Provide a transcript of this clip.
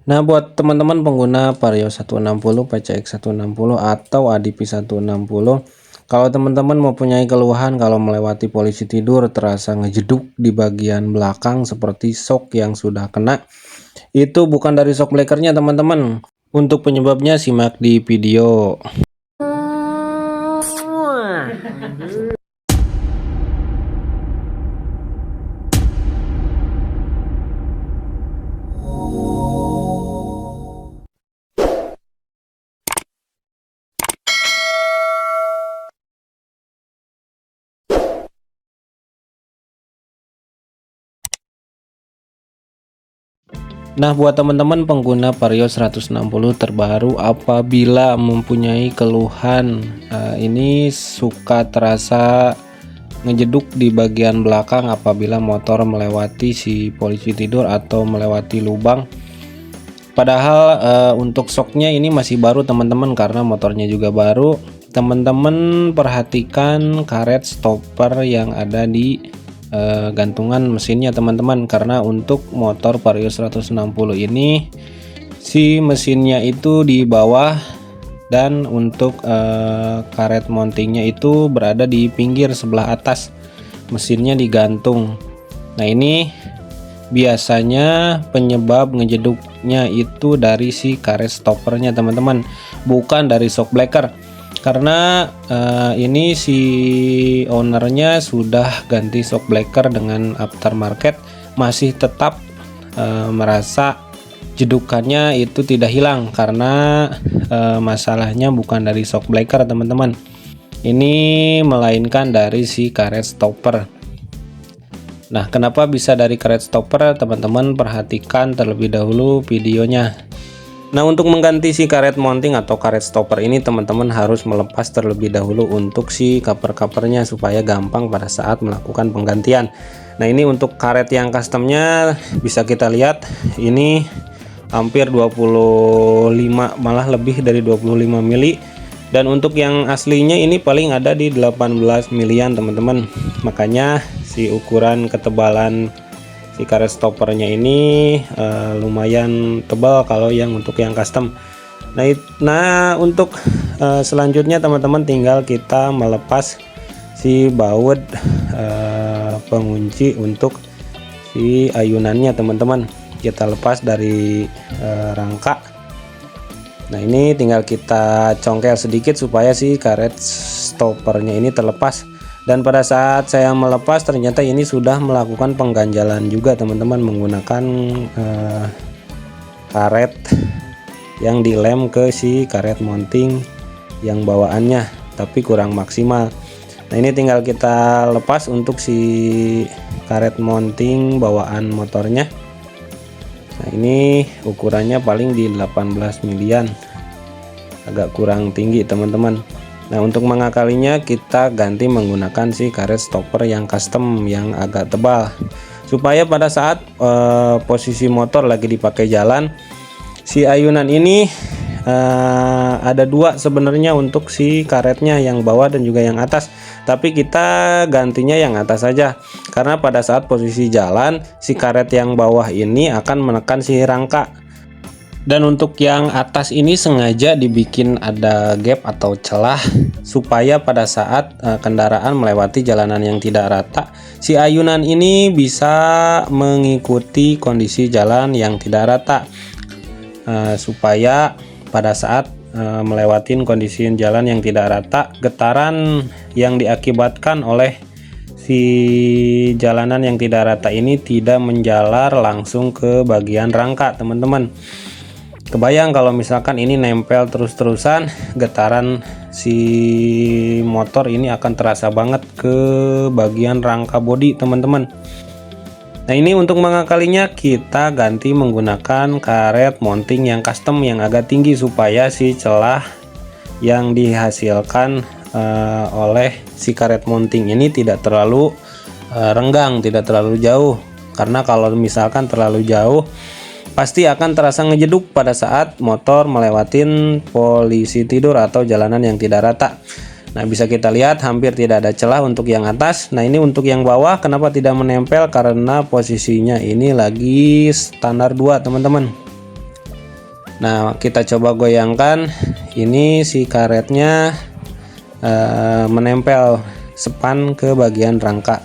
Nah, buat teman-teman pengguna Vario 160, PCX 160 atau ADP 160, kalau teman-teman mempunyai keluhan kalau melewati polisi tidur terasa ngejeduk di bagian belakang seperti shock yang sudah kena, itu bukan dari shock breakernya teman-teman. Untuk penyebabnya simak di video. Nah, buat teman-teman pengguna Vario 160 terbaru, apabila mempunyai keluhan ini suka terasa ngejeduk di bagian belakang apabila motor melewati si polisi tidur atau melewati lubang. Padahal untuk shocknya ini masih baru teman-teman, karena motornya juga baru. Teman-teman perhatikan karet stopper yang ada di gantungan mesinnya teman-teman, karena untuk motor Vario 160 ini si mesinnya itu di bawah dan untuk karet mountingnya itu berada di pinggir sebelah atas, mesinnya digantung. Nah, ini biasanya penyebab ngejeduknya itu dari si karet stoppernya teman-teman, bukan dari shock breaker. Karena ini si ownernya sudah ganti shock breaker dengan aftermarket, masih tetap merasa jedukannya itu tidak hilang, karena masalahnya bukan dari shock breaker teman-teman, ini melainkan dari si karet stopper. Nah, kenapa bisa dari karet stopper? Teman-teman perhatikan terlebih dahulu videonya. Nah, untuk mengganti si karet mounting atau karet stopper ini teman-teman harus melepas terlebih dahulu untuk si cover-covernya supaya gampang pada saat melakukan penggantian. Nah, ini untuk karet yang customnya bisa kita lihat ini hampir 25, malah lebih dari 25 mili, dan untuk yang aslinya ini paling ada di 18 milian teman-teman. Makanya si ukuran ketebalan si karet stoppernya ini lumayan tebal kalau yang untuk yang custom. Nah, untuk selanjutnya teman-teman tinggal kita melepas si baut pengunci untuk si ayunannya teman-teman. Kita lepas dari rangka. Nah, ini tinggal kita congkel sedikit supaya si karet stoppernya ini terlepas. Dan pada saat saya melepas ternyata ini sudah melakukan pengganjalan juga teman-teman, menggunakan karet yang dilem ke si karet mounting yang bawaannya, tapi kurang maksimal. Nah, ini tinggal kita lepas untuk si karet mounting bawaan motornya. Nah, ini ukurannya paling di 18 milian, agak kurang tinggi teman-teman. Nah, untuk mengakalinya kita ganti menggunakan si karet stopper yang custom yang agak tebal, supaya pada saat posisi motor lagi dipakai jalan, si ayunan ini ada dua sebenarnya untuk si karetnya, yang bawah dan juga yang atas, tapi kita gantinya yang atas saja, karena pada saat posisi jalan si karet yang bawah ini akan menekan si rangka. Dan untuk yang atas ini sengaja dibikin ada gap atau celah supaya pada saat kendaraan melewati jalanan yang tidak rata, si ayunan ini bisa mengikuti kondisi jalan yang tidak rata, supaya pada saat melewati kondisi jalan yang tidak rata, getaran yang diakibatkan oleh si jalanan yang tidak rata ini tidak menjalar langsung ke bagian rangka teman-teman. Kebayang kalau misalkan ini nempel terus-terusan, getaran si motor ini akan terasa banget ke bagian rangka bodi teman-teman. Nah, ini untuk mengakalinya kita ganti menggunakan karet mounting yang custom yang agak tinggi, supaya si celah yang dihasilkan oleh si karet mounting ini tidak terlalu renggang, tidak terlalu jauh. Karena kalau misalkan terlalu jauh pasti akan terasa ngejeduk pada saat motor melewatin polisi tidur atau jalanan yang tidak rata. Nah, bisa kita lihat hampir tidak ada celah untuk yang atas. Nah, ini untuk yang bawah kenapa tidak menempel, karena posisinya ini lagi standar 2 teman-teman. Nah, kita coba goyangkan. Ini si karetnya menempel sepan ke bagian rangka.